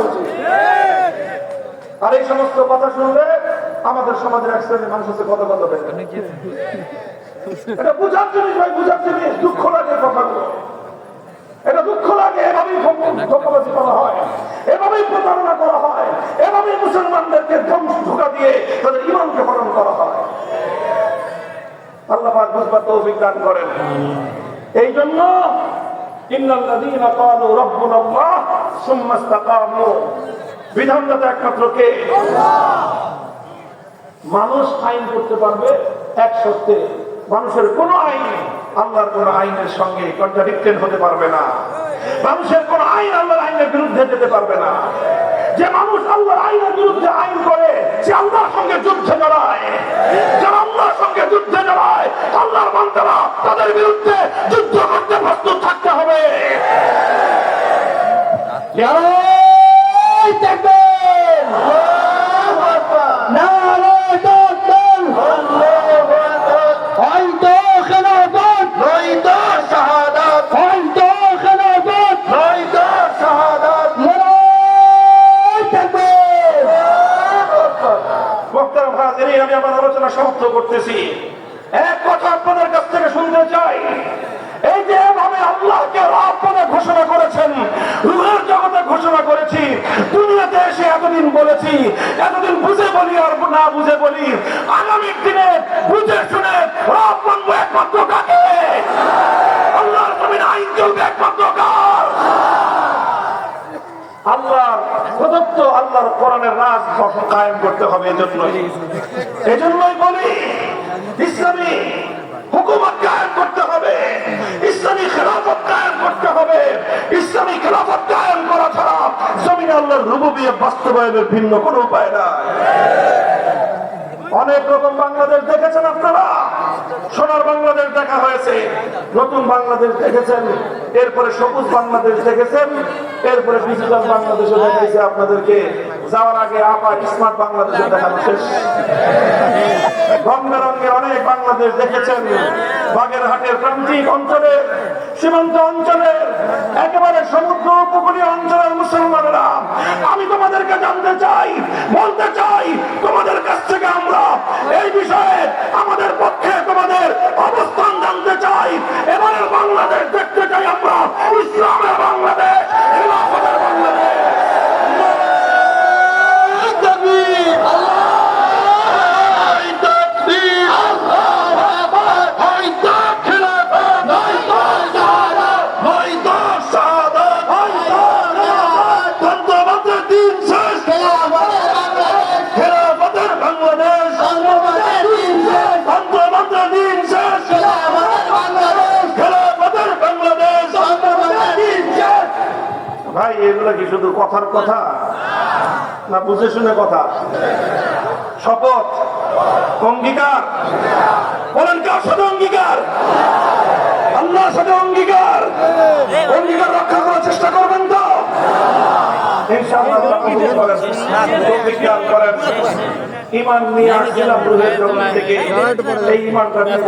উচিত। আর এই সমস্ত কথা শুনলে আমাদের সমাজের এক শ্রেণীর মানুষ হচ্ছে কত কত এটা বুঝার জিনিস ভাই, বুঝার জিনিস। দুঃখ লাগে কথাগুলো, এটা দুঃখ লাগে। এভাবেই ধোঁকাবাজি করা হয়, এভাবেই প্রতারণা করা হয়, এভাবেই মুসলমানদেরকে ধোঁকা দিয়ে তাদের ঈমানকে হরণ করা হয়। আল্লাহ পাক বুঝবার তৌফিক দান করেন। এই জন্য ইন্নাল্লাযীনা ক্বালু রাব্বুনাল্লাহ সুম্মা ইসতাকামু, বিধানদাতা একমাত্র কে? মানুষ আইন করতে পারবে এক শর্তে, মানুষের কোন আইন আল্লাহর কোন আইনের সঙ্গে কন্ট্রাডিক্টেড হতে পারবে না। মানুষের কোন আইন আল্লাহর আইনের বিরুদ্ধে যেতে পারবে না। যে মানুষ আল্লাহর আইনের বিরুদ্ধে আইন করে সে আল্লাহর সঙ্গে যুদ্ধে জড়ায়। যারা আল্লাহর সঙ্গে যুদ্ধে জড়ায় আল্লাহর বান্দারা তাদের বিরুদ্ধে যুদ্ধ করতে প্রস্তুত থাকতে হবে। আমি আমার আলোচনা সমাপ্ত করতেছি। এক কথা আপনাদের কাছ থেকে শুনতে চাই, এই যে এভাবে আল্লাহকে রব বলে ঘোষণা করেছেন, রূহের জগতে ঘোষণা করেছি, দুনিয়াতে এসে এতদিন বলেছি, এতদিন বুঝে বলি আর না বুঝে বলি, আগামীর দিনে বুঝে শুনে রব মানবো একমাত্র কাকে? আল্লাহর জমিনে আইন চলবে একমাত্র কার? আল্লাহর প্রদত্ত আল্লাহর কোরআনের রাজ কায়েম করতে হবে। এজন্যই বলি ইসলামী হুকুমত কায়েম করতে হবে, ইসলামী খেলাফত কায়েম করতে হবে। ইসলামী খেলাফত কায়েম করা ছাড়া জমিনে আল্লাহর রুবুবিয়্যত বাস্তবায়নের ভিন্ন কোনো উপায় নাই। অনেক রকম বাংলাদেশ দেখেছেন আপনারা, সোনার বাংলাদেশ দেখা হয়েছে, নতুন বাংলাদেশ দেখেছেন, এরপরে সবুজ বাংলাদেশ দেখেছেন, এরপরে ডিজিটাল বাংলাদেশও দেখাইছে আপনাদেরকে। যাওয়ার আগে আবার স্মার্ট বাংলাদেশও দেখানো শেষ। রঙে রঙে অনেক বাংলাদেশ দেখেছেন, বাগেরহাটের প্রান্তিক অঞ্চলে, সীমান্ত অঞ্চলের, একেবারে সমুদ্র উপকূলীয় অঞ্চলের মুসলমানেরা, আমি তোমাদেরকে জানতে চাই, বলতে চাই, তোমাদের কাছ থেকে আমরা এই বিষয়ে আমাদের পক্ষে তোমাদের অবস্থান জানতে চাই। এবারের বাংলাদেশ দেখতে চাই আমরা ইসলামের বাংলাদেশ, খেলাফতের বাংলাদেশ। ভাই এগুলা কি শুধু কথার কথা না বুঝে শুনে কথা? শপথ, অঙ্গীকার বলেন, কার সাথে অঙ্গীকার? আল্লাহর সাথে অঙ্গীকার। অঙ্গীকার রক্ষা করার চেষ্টা করবেন তো ইনশাআল্লাহ। ঈমান নিয়ে আসছিলাম রূহের জগৎ থেকে, এই ঈমানটা নিয়ে